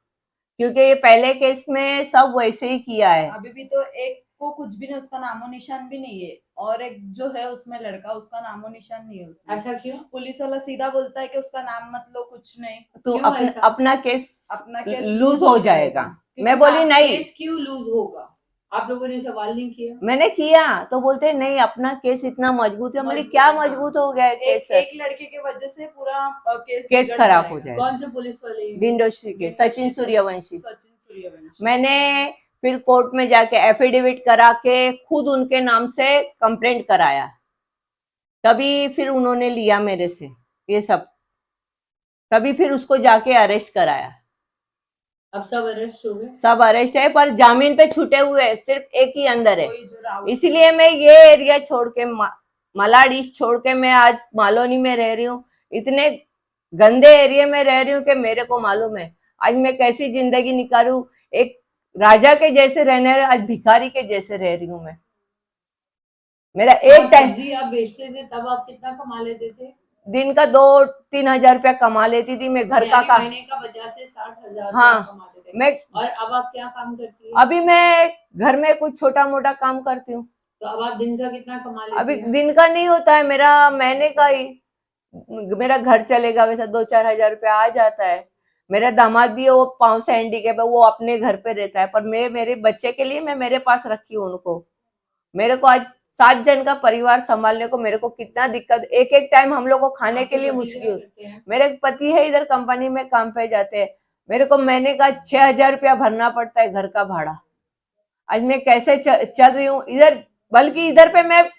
क्योंकि ये पहले केस में सब वैसे ही किया है। अभी भी तो एक को कुछ भी नहीं, उसका नामो निशान भी नहीं है, और एक जो है उसमें लड़का, उसका नामो निशान नहीं है उसमें। ऐसा क्यों? पुलिस वाला सीधा बोलता है कि उसका नाम मत लो, कुछ नहीं, तो क्यों ऐसा? अपना केस अपना केस लूज हो जाएगा। मैं बोली नहीं, केस क्यों लूज होगा? आप लोगों ने सवाल नहीं किया? मैंने किया तो बोलते नहीं अपना केस इतना मजबूत है। बोली क्या मजबूत हो गया है केस? एक लड़के की वजह से पूरा केस केस बिगड़ खराब हो जाएगा। जाएगा। कौन से पुलिस वाले? विंडोश्री के सचिन सूर्यवंशी। सचिन सूर्यवंशी। मैंने फिर कोर्ट में जाके एफिडेविट करा के खुद उनके नाम से कंप्लेंट कराया, तभी फिर उन्होंने लिया मेरे से ये सब, तभी फिर उसको जाके अरेस्ट कराया। अब सब अरेस्ट हो गए? सब अरेस्ट है, पर जामीन पे छूटे हुए हैं, सिर्फ एक ही अंदर है। कोई जो राहुल इसलिए मैं ये एरिया छोड़ के, मलाड ईस्ट छोड़ के मैं आज मालोनी में रह रही हूँ। इतने गंदे एरिया में रह रही हूँ कि मेरे को मालूम है आज मैं कैसी जिंदगी निकालूं। एक राजा के जैसे रहने रहे, आज भिखारी के जैसे रह रही हूँ मैं। मेरा एक टाइम सब्जी आप बेचते थे तब आप कितना कमा लेते थे? दिन का 2-3 हजार रुपया कमा लेती थी मैं, घर का यानी काम। महीने का 50 से 60 हजार हाँ, कमाते थे। मैं और अब आप क्या काम करती है? अभी मैं घर में कुछ छोटा मोटा काम करती हूँ। तो अब आप दिन का कितना कमा अभी लेती हैं? दिन का नहीं होता है मेरा, महीने का ही मेरा घर चलेगा वैसा 2-4 हजार रुपया आ जाता है। मेरा दामाद भी है, वो पाँव से हैंडीकैप है, वो अपने घर पे रहता है, पर मैं मेरे बच्चे के लिए मैं मेरे पास रखी हूँ उनको। मेरे को आज 7 जन का परिवार संभालने को मेरे को कितना दिक्कत, एक एक टाइम हम लोग को खाने के लिए मुश्किल। मेरे पति है इधर कंपनी में काम पे जाते हैं, मेरे को महीने का 6 हजार रुपया भरना पड़ता है घर का भाड़ा। आज मैं कैसे चल रही हूँ इधर, बल्कि इधर पे मैं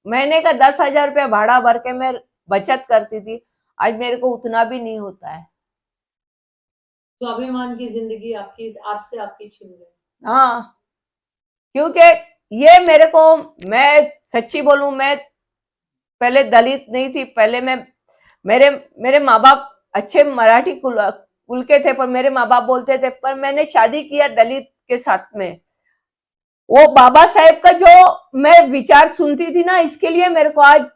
महीने का 10 हजार रुपया भाड़ा भर के मैं बचत करती थी, आज मेरे को उतना भी नहीं होता है। स्वाभिमान की जिंदगी आपकी आपसे आपकी छीन गई। हाँ, क्योंकि ये मेरे को, मैं सच्ची बोलूं, मैं पहले दलित नहीं थी। पहले मैं, मेरे मेरे माँ बाप अच्छे मराठी कुल के थे, पर मेरे माँ बाप बोलते थे, पर मैंने शादी किया दलित के साथ में। वो बाबा साहेब का जो मैं विचार सुनती थी ना, इसके लिए मेरे को आज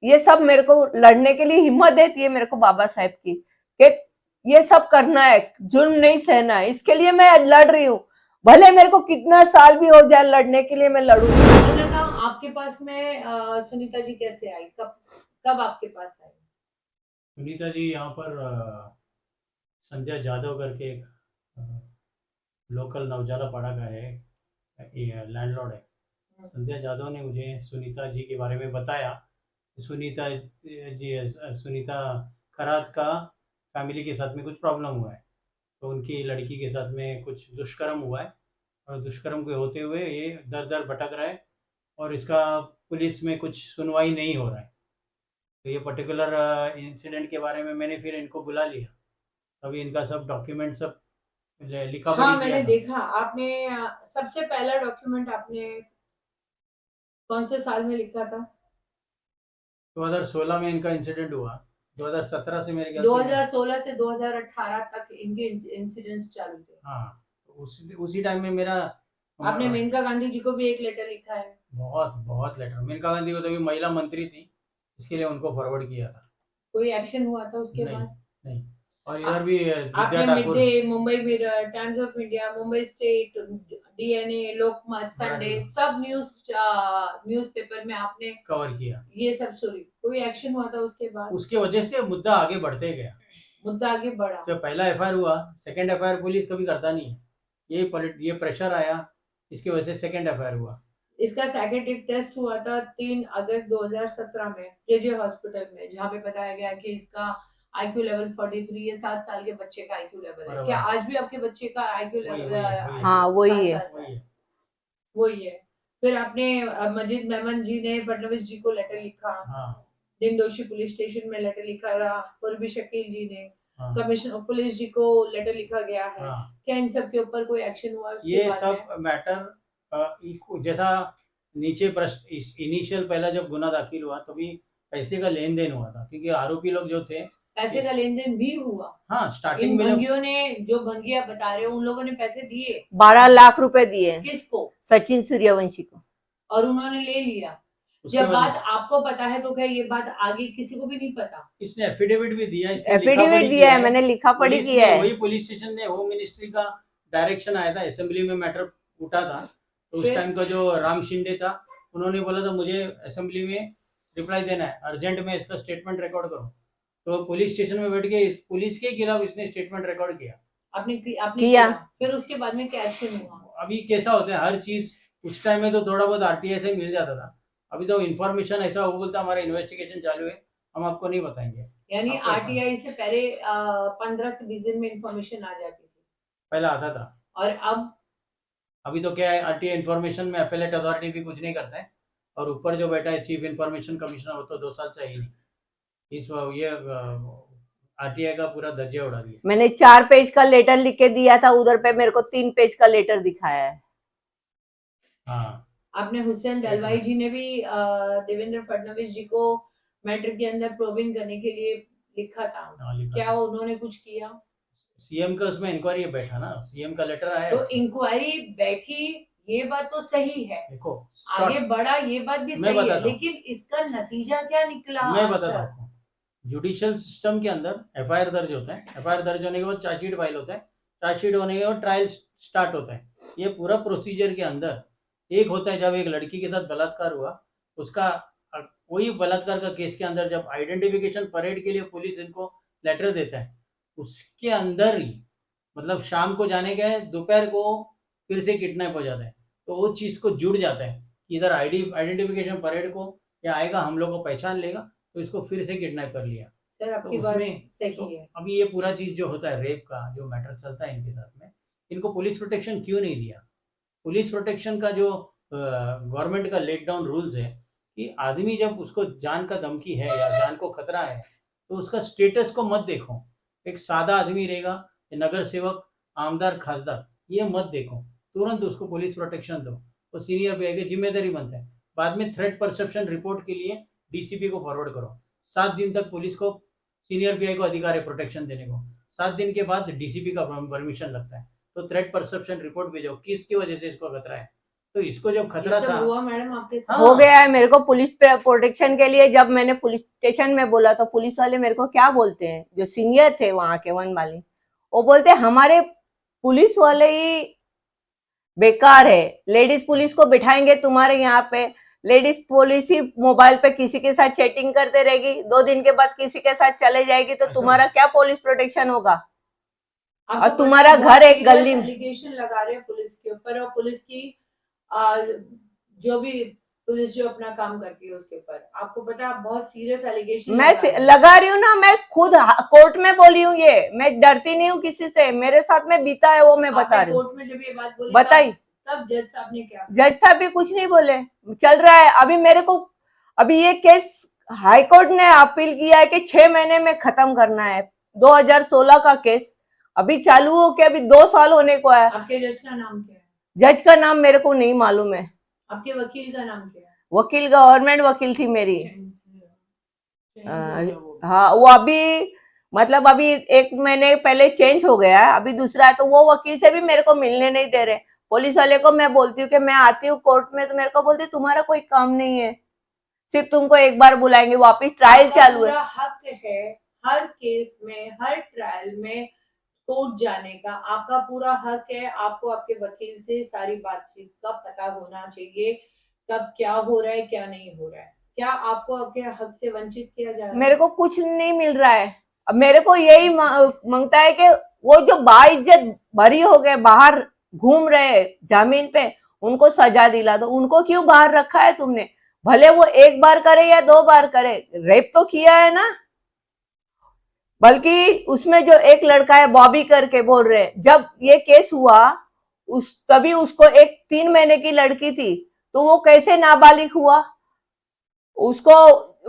ये सब मेरे को लड़ने के लिए हिम्मत देती है मेरे को बाबा साहेब की, कि ये सब करना है, जुल्म नहीं सहना है, इसके लिए मैं लड़ रही हूँ। भले मेरे को कितना साल भी हो जाए, लड़ने के लिए मैं लड़ूंगी। आपके पास में सुनीता जी कैसे आई? कब कब आपके पास आई सुनीता जी? यहाँ पर संध्या जादव करके एक लोकल नवजाला पाड़ा का है, लैंडलॉर्ड है। संध्या जादव ने मुझे सुनीता जी के बारे में बताया। सुनीता सुनीता खरात का फैमिली के साथ में कुछ प्रॉब्लम हुआ है, तो उनकी लड़की के साथ में कुछ दुष्कर्म हुआ है, और दुष्कर्म के होते हुए ये दर दर भटक रहा है, और इसका पुलिस में कुछ सुनवाई नहीं हो रहा है। तो ये पर्टिकुलर इंसिडेंट के बारे में मैंने फिर इनको बुला लिया, अभी इनका सब डॉक्यूमेंट सब लिखा हाँ, पढ़ी मैंने किया था। देखा। आपने सबसे पहला डॉक्यूमेंट आपने कौन से साल में लिखा था? 2016 में इनका इंसिडेंट हुआ, 2017 से मेरे ख्याल से 2016 से 2018 तक इनके इंसिडेंट्स चालू थे। हाँ, तो उसी टाइम में मेरा आपने मेनका गांधी जी को भी एक लेटर लिखा है। बहुत बहुत लेटर, मेनका गांधी को तो अभी महिला मंत्री थी, इसके लिए उनको फॉरवर्ड किया था। कोई एक्शन हुआ था उसके नहीं बाद? नहीं, और इधर भी आपने Vidya mid Thakur, day, Mumbai mirror, times of India, Mumbai state, DNA, Lokmat, Sunday, सब न्यूज़पेपर में आपने कवर किया। ये सब सुनी। कोई एक्शन हुआ था उसके बाद? उसके वजह से मुद्दा आगे बढ़ते गया। मुद्दा आगे बढ़ा। जब पहला एफआईआर हुआ, सेकंड एफआईआर पुलिस कभी करता नहीं है, ये प्रेशर आया, इसकी वजह से सेकंड एफआईआर हुआ। इसका साइकेट्रिक टेस्ट हुआ था 3 अगस्त 2017 में जेजे हॉस्पिटल में, जहाँ पे बताया गया कि इसका आईक्यू लेवल 43, ये 7 साल के बच्चे का आईक्यू लेवल है। बराबर। क्या आज भी आपके बच्चे का आईक्यू वही- लेवल? वही है। हाँ, वही है। वही है। वही है। फिर आपने मजीद मेमन जी ने फडणवीस जी को लेटर लिखा, हाँ दिन दोषी पुलिस स्टेशन में लेटर लिखा था, पूर्वी शकील जी ने, हाँ कमिश्नर पुलिस जी को लेटर लिखा गया है। हाँ, क्या इन सब के ऊपर कोई एक्शन हुआ उसके ये बाद में? सब मैटर जैसा नीचे प्रश्न इनिशियल पहला जब गुना दाखिल हुआ तभी पैसे का लेन देन हुआ था, क्योंकि आरोपी लोग जो थे, पैसे का लेन देन भी हुआ। हाँ इन स्टार्टिंग में जब भंगियों ने, जो भंगिया बता रहे हो, उन लोगों ने पैसे दिए 12 लाख रुपए दिए किसको? सचिन सूर्यवंशी को। और उन्होंने ले लिया। उसके जब बाद बात आपको पता है तो क्या ये बात आगे किसी को भी नहीं पता? इसने एफिडेविट भी दिया, इसने एफिडेविट लिखा-पढ़ी दिया किया है, मैंने लिखा पढ़ी पुलिस किया ने, है। वही पुलिस स्टेशन ने, होम मिनिस्ट्री का डायरेक्शन आया था, असेंबली में मैटर उठा था, तो उस फिर? टाइम का जो राम शिंदे था, उन्होंने बोला था मुझे असेंबली में रिप्लाई देना है, अर्जेंट में इसका स्टेटमेंट रिकॉर्ड करो, तो पुलिस स्टेशन में बैठ के पुलिस के खिलाफ इसने स्टेटमेंट रिकॉर्ड किया। आपने किया। फिर उसके बाद में क्या एक्शन हुआ? अभी कैसा होता है हर चीज, उस टाइम में तो थोड़ा बहुत आरटीआई से मिल जाता था, अभी तो इन्फॉर्मेशन ऐसा हो बोलता हमारा इन्वेस्टिगेशन चालू है, हम आपको नहीं बताएंगे। यानी आपको आरटीआई से पहले 15 से 20 दिन में इंफॉर्मेशन आ जाती थी, पहला आता था, और अब अभी तो क्या है, आरटीआई इन्फॉर्मेशन में अपेलेट अथॉरिटी भी कुछ नहीं करता है, और ऊपर जो बैठा है चीफ इन्फॉर्मेशन कमिश्नर, वो तो 2 साल से ही नहीं, ये आरटीआई का पूरा दर्जा उड़ा दिया। मैंने 4 पेज का लेटर लिख के दिया था, उधर पे मेरे को 3 पेज का लेटर दिखाया है। हाँ, आपने हुसैन दलवाई जी ने भी देवेंद्र फडणवीस जी को मैटर के अंदर प्रोबिंग करने के लिए लिखा था। हाँ, लिखा क्या था। उन्होंने कुछ किया? सीएम का उसमें इंक्वायरी बैठा ना, सीएम का लेटर आया, तो इंक्वायरी बैठी, ये बात तो सही है, देखो आगे बढ़ा, ये बात भी मैं सही है, बताता हूँ। लेकिन इसका नतीजा क्या निकला? मैं आज बताता तक? हूँ, जुडिशियल सिस्टम के अंदर एफआईआर दर्ज होता है, एफआईआर दर्ज होने के बाद चार्जशीट फाइल होता है, चार्जशीट होने के बाद ट्रायल स्टार्ट होता है, ये पूरा प्रोसीजर के अंदर एक होता है, जब एक लड़की के साथ बलात्कार हुआ, उसका वही बलात्कार का केस के अंदर जब आइडेंटिफिकेशन परेड के लिए पुलिस इनको लेटर देता है, उसके अंदर ही मतलब शाम को जाने गए, दोपहर को फिर से किडनैप हो जाता है, तो वो चीज़ को जुड़ जाता है कि इधर आइडेंटिफिकेशन परेड को या आएगा, हम लोग को पहचान लेगा, तो इसको फिर से किडनैप कर लिया। सर आपकी तो बात उसमें सही है। अभी ये पूरा चीज जो होता है रेप का जो मैटर चलता है इनके साथ में, इनको पुलिस प्रोटेक्शन क्यों नहीं दिया? पुलिस प्रोटेक्शन का जो गवर्नमेंट का लेट डाउन रूल्स है कि आदमी जब उसको जान का धमकी है या जान को खतरा है, तो उसका स्टेटस को मत देखो, एक सादा आदमी रहेगा, नगर सेवक, आमदार, खासदार, ये मत देखो, तुरंत उसको पुलिस प्रोटेक्शन दो, तो सीनियर पे की जिम्मेदारी बनता है। बाद में थ्रेट परसेप्शन रिपोर्ट के लिए डीसीपी को फॉरवर्ड करो, 7 दिन तक पुलिस को, सीनियर पीआई को अधिकार है प्रोटेक्शन देने को, 7 दिन के बाद डीसीपी का परमिशन लगता है, तो थ्रेट परसेप्शन रिपोर्ट भेजो, किसकी वजह से इसको खतरा है, तो इसको जब ये खतरा सब था, हुआ मैडम आपके साथ? हो गया है मेरे को पुलिस प्रोटेक्शन के लिए। जब मैंने पुलिस स्टेशन में बोला तो पुलिस वाले मेरे को क्या बोलते हैं, जो सीनियर थे वहां के वन वाले, वो बोलते हमारे पुलिस वाले ही बेकार है, लेडीज पुलिस को बिठाएंगे तुम्हारे यहाँ पे, लेडीज पुलिस ही मोबाइल पे किसी के साथ चैटिंग करते रहेगी, 2 दिन के बाद किसी के साथ चले जाएगी, तो तुम्हारा क्या पुलिस प्रोटेक्शन होगा? आपको और तुम्हारा पता है, घर एक बहुत गली में, एलिगेशन लगा रहे हैं पुलिस के ऊपर, और पुलिस की जो भी पुलिस जो अपना काम करती है उसके ऊपर, आपको पता है आप बहुत सीरियस एलिगेशन मैं लगा रही हूँ ना, मैं खुद कोर्ट में बोली हूँ, ये मैं डरती नहीं हूँ किसी से, मेरे साथ में बीता है वो मैं बता रही हूँ। कोर्ट में जब ये बात बोली बताई, तब जज साहब ने क्या? जज साहब भी कुछ नहीं बोले, चल रहा है अभी मेरे को। अभी ये केस हाई कोर्ट ने अपील किया है कि 6 महीने में खत्म करना है। 2016 का केस अभी चालू हो के अभी 2 साल होने को है। आपके जज का नाम क्या है? जज का नाम मेरे को नहीं मालूम है। आपके वकील का नाम क्या है? वकील गवर्नमेंट वकील थी मेरी। हाँ, वो अभी मतलब अभी 1 महीने पहले चेंज हो गया है, अभी दूसरा है, तो वो वकील से भी मेरे को मिलने नहीं दे रहे। पुलिस वाले को मैं बोलती हूँ कि मैं आती हूँ कोर्ट में, तो मेरे को बोलती तुम्हारा कोई काम नहीं है, सिर्फ तुमको एक बार बुलाएंगे, वापिस ट्रायल चालू है। पूरा हक है हर केस में, हर ट्रायल में कोर्ट जाने का, आपका पूरा हक है। आपको आपके वकील से सारी बातचीत का पता होना चाहिए, कब क्या हो रहा है क्या नहीं हो रहा है। क्या आपको आपके हक से वंचित किया जा रहा है? मेरे को कुछ नहीं मिल रहा है। अब मेरे को यही मांगता है कि वो जो बाइज्जत भरी हो गए बाहर घूम रहे जमीन पे, उनको सजा दिला दो। उनको क्यों बाहर रखा है तुमने? भले वो 1 बार करे या 2 बार करे, रेप तो किया है ना। बल्कि उसमें जो एक लड़का है बॉबी करके बोल रहे हैं, जब ये केस हुआ तभी उसको एक 3 महीने की लड़की थी, तो वो कैसे नाबालिग हुआ? उसको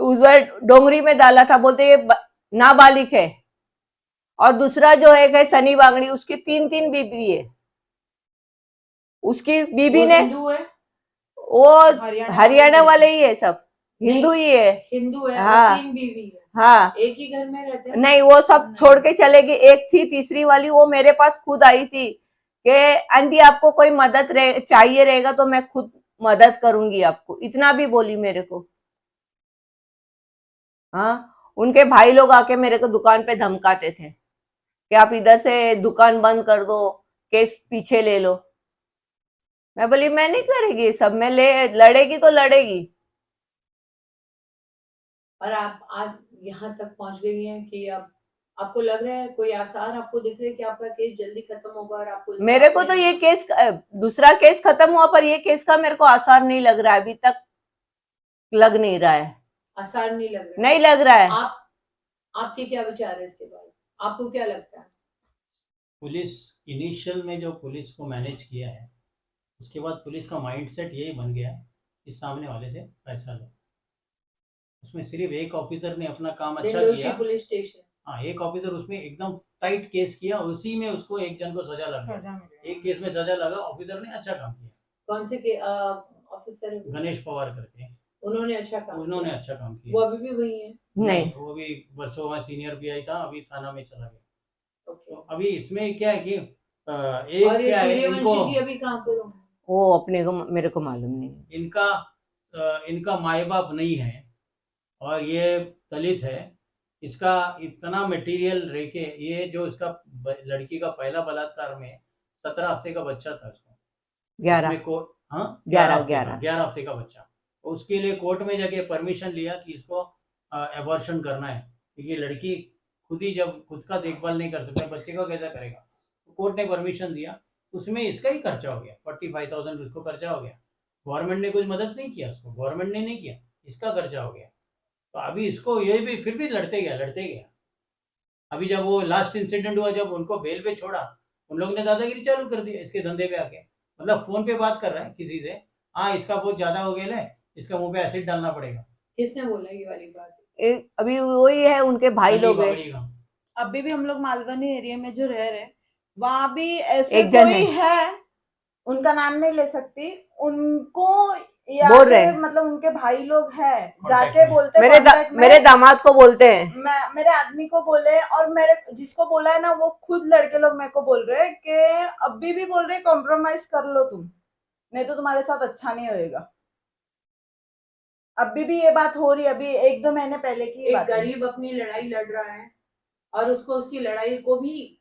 उधर डोंगरी में डाला था, बोलते ये नाबालिग है। और दूसरा जो है सनी बांगड़ी, उसकी 3 बीबी है। उसकी बीबी ने, हिंदू है, वो हरियाणा वाले ही है, सब हिंदू ही है। हिंदू है। हाँ, और 3 बीवी है। हाँ, एक ही घर में रहते हैं? नहीं, वो सब छोड़ के चले गए। एक थी तीसरी वाली, वो मेरे पास खुद आई थी कि आंटी आपको कोई मदद चाहिए रहेगा तो मैं खुद मदद करूंगी आपको, इतना भी बोली मेरे को। हाँ, उनके भाई लोग आके मेरे को दुकान पे धमकाते थे कि आप इधर से दुकान बंद कर दो, केस पीछे ले लो। मैं बोली मैं नहीं करेगी सब, मैं लड़ेगी तो लड़ेगी। और आप आज यहाँ तक पहुंच गई हैं कि अब आपको लग रहा है, कोई आसार आपको दिख रहे हैं कि आपका केस जल्दी खत्म होगा और आपको मेरे को तो ये केस, दूसरा केस खत्म हुआ, पर ये केस का मेरे को आसार नहीं लग रहा है, अभी तक लग नहीं रहा है। आसार नहीं लग रहा है? नहीं लग रहा है। आपके क्या विचार है इसके बारे में? आपको क्या लगता है? पुलिस इनिशियल में जो पुलिस को मैनेज किया है, उसके बाद पुलिस का माइंडसेट यही बन गया है कि सामने वाले से पैसा लो। उसमें सिर्फ एक ऑफिसर ने अपना काम अच्छा किया। पुलिस स्टेशन, हाँ, एक ऑफिसर उसमें एकदम टाइट केस किया, उसी में उसको एक जन को सजा लग गया। एक केस में सजा लगा, ऑफिसर ने अच्छा काम किया। कौन से ऑफिसर? गणेश पवार करके, उन्होंने अच्छा काम किया। वो अभी भी वही है? नहीं, वो भी वर्षों में सीनियर पीआई था, अभी थाना में चला गया। ओके। तो अभी इसमें क्या है कि एक और ये क्या है, सूर्यवंशी जी अभी कहाँ पे होंगे? वो अपने को मेरे को मालूम नहीं। इनका माए बाप नहीं है और ये दलित है। इसका इतना मटेरियल रेके, ये जो इसका लड़की का पहला बलात्कार में 17 हफ्ते का बच्चा था उसको, 11 11 हफ्ते का बच्चा। उसके लिए कोर्ट में जाके परमिशन लिया कि इसको एबॉर्शन करना है, क्योंकि लड़की खुद ही जब खुद का देखभाल नहीं कर सकता, बच्चे का कैसा करेगा। तो कोर्ट ने परमिशन दिया, उसमें इसका ही खर्चा हो गया, 45,000 उसको खर्चा हो गया। गवर्नमेंट ने कुछ मदद नहीं किया उसको, गवर्नमेंट ने नहीं किया, इसका खर्चा हो गया। तो अभी इसको ये भी फिर भी लड़ते गया। अभी जब वो लास्ट इंसिडेंट हुआ, जब उनको बेल पे छोड़ा, उन लोगों ने दादागिरी चालू कर दिया इसके धंधे पे आके। मतलब फोन पे बात कर रहा है किसी से, हाँ इसका बहुत ज्यादा हो गया है, इसका मुंह पे एसिड डालना पड़ेगा। किसने बोला ये वाली बात? अभी वही है, उनके भाई लोग हैं। अभी भी हम लोग मालवनी एरिया में जो रह रहे, वहां भी ऐसे एक जन कोई है, उनका नाम नहीं ले सकती, उनको बोल रहे हैं, मतलब उनके भाई लोग हैं, जाके बोलते मेरे दामाद को बोलते हैं, मेरे आदमी को बोले, और मेरे जिसको बोला है ना, वो खुद लड़के लोग मेरे को बोल रहे हैं कि अभी भी बोल रहे कॉम्प्रोमाइज कर लो तुम, नहीं तो तुम्हारे साथ अच्छा नहीं होएगा। अभी भी ये बात हो रही है, अभी 1-2 महीने पहले की एक गरीब अपनी लड़ाई लड़ रहा है और उसको उसकी लड़ाई को भी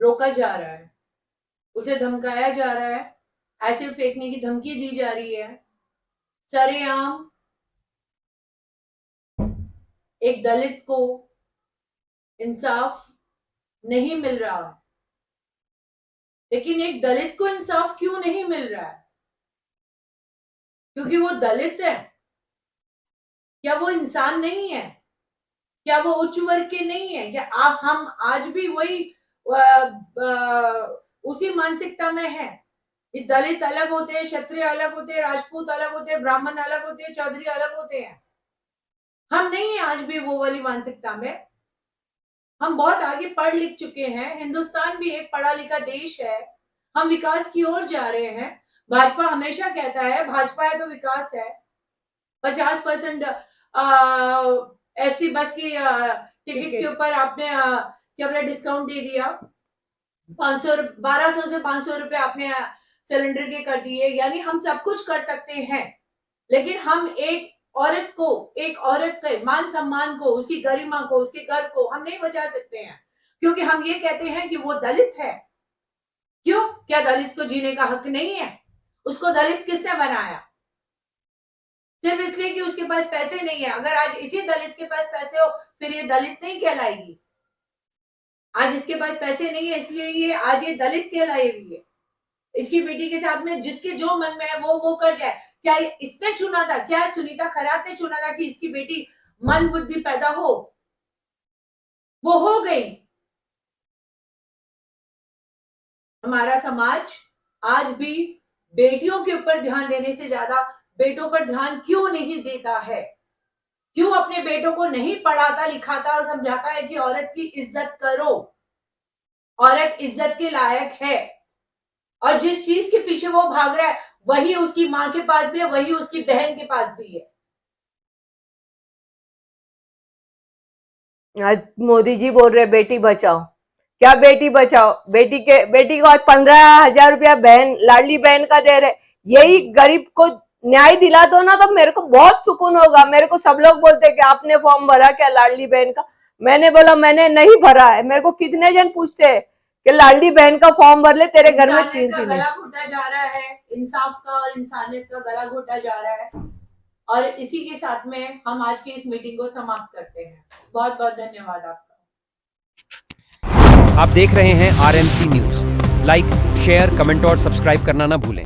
रोका जा रहा है, उसे धमकाया जा रहा है, एसिड फेंकने की धमकी दी जा रही है सरेआम। एक दलित को इंसाफ नहीं मिल रहा है, लेकिन एक दलित को इंसाफ क्यों नहीं मिल रहा है? क्योंकि वो दलित है? क्या वो इंसान नहीं है? क्या वो उच्च वर्ग के नहीं है? क्या आप हम आज भी वही उसी मानसिकता में है? दलित अलग होते हैं, क्षत्रिय अलग होते हैं, राजपूत अलग होते हैं, ब्राह्मण अलग होते हैं, चौधरी अलग होते हैं। हम नहीं है आज भी वो वाली मानसिकता में। हम बहुत आगे पढ़ लिख चुके हैं। हिंदुस्तान भी एक पढ़ा लिखा देश है। हम विकास की ओर जा रहे हैं। भाजपा हमेशा कहता है भाजपा है तो विकास है। 50% एसटी बस की टिकट के ऊपर आपने क्या बोला डिस्काउंट दे दिया। 1200 से 500 रुपए आपने सिलेंडर के कर दिए। यानी हम सब कुछ कर सकते हैं, लेकिन हम एक औरत के मान सम्मान को, उसकी गरिमा को, उसके घर को हम नहीं बचा सकते हैं, क्योंकि हम ये कहते हैं कि वो दलित है। क्यों? क्या दलित को जीने का हक नहीं है? उसको दलित किसने बनाया? सिर्फ इसलिए कि उसके पास पैसे नहीं है। अगर आज इसी दलित के पास पैसे हो, फिर ये दलित नहीं कहलाएगी। आज इसके पास पैसे नहीं है, इसलिए ये आज ये दलित कहलाएगी है। इसकी बेटी के साथ में जिसके जो मन में है वो कर जाए। क्या इसने चुना था? क्या सुनीता खरात ने चुना था कि इसकी बेटी मन बुद्धि पैदा हो? वो हो गई। हमारा समाज आज भी बेटियों के ऊपर ध्यान देने से ज्यादा बेटों पर ध्यान क्यों नहीं देता है? क्यों अपने बेटों को नहीं पढ़ाता लिखाता और समझाता है कि औरत की इज्जत करो, औरत इज्जत के लायक है। और जिस चीज के पीछे वो भाग रहा है वही उसकी मां के पास भी है, वही उसकी बहन के पास भी है। आज मोदी जी बोल रहे बेटी बचाओ। क्या बेटी बचाओ? बेटी को आज 15,000 रुपया बहन, लाडली बहन का दे रहे। यही गरीब को न्याय दिला दो ना, तो मेरे को बहुत सुकून होगा। मेरे को सब लोग बोलते कि आपने फॉर्म भरा क्या लाडली बहन का? मैंने बोला मैंने नहीं भरा है। मेरे को कितने जन पूछते हैं कि लाडली बहन का फॉर्म भर ले, तेरे घर में 3 दिन गला घोटा जा रहा है। इंसाफ का और इंसानियत का गला घोटा जा रहा है। और इसी के साथ में हम आज की इस मीटिंग को समाप्त करते हैं। बहुत बहुत धन्यवाद आपका। आप देख रहे हैं RMC news. Like, share, comment और सब्सक्राइब करना ना भूलें।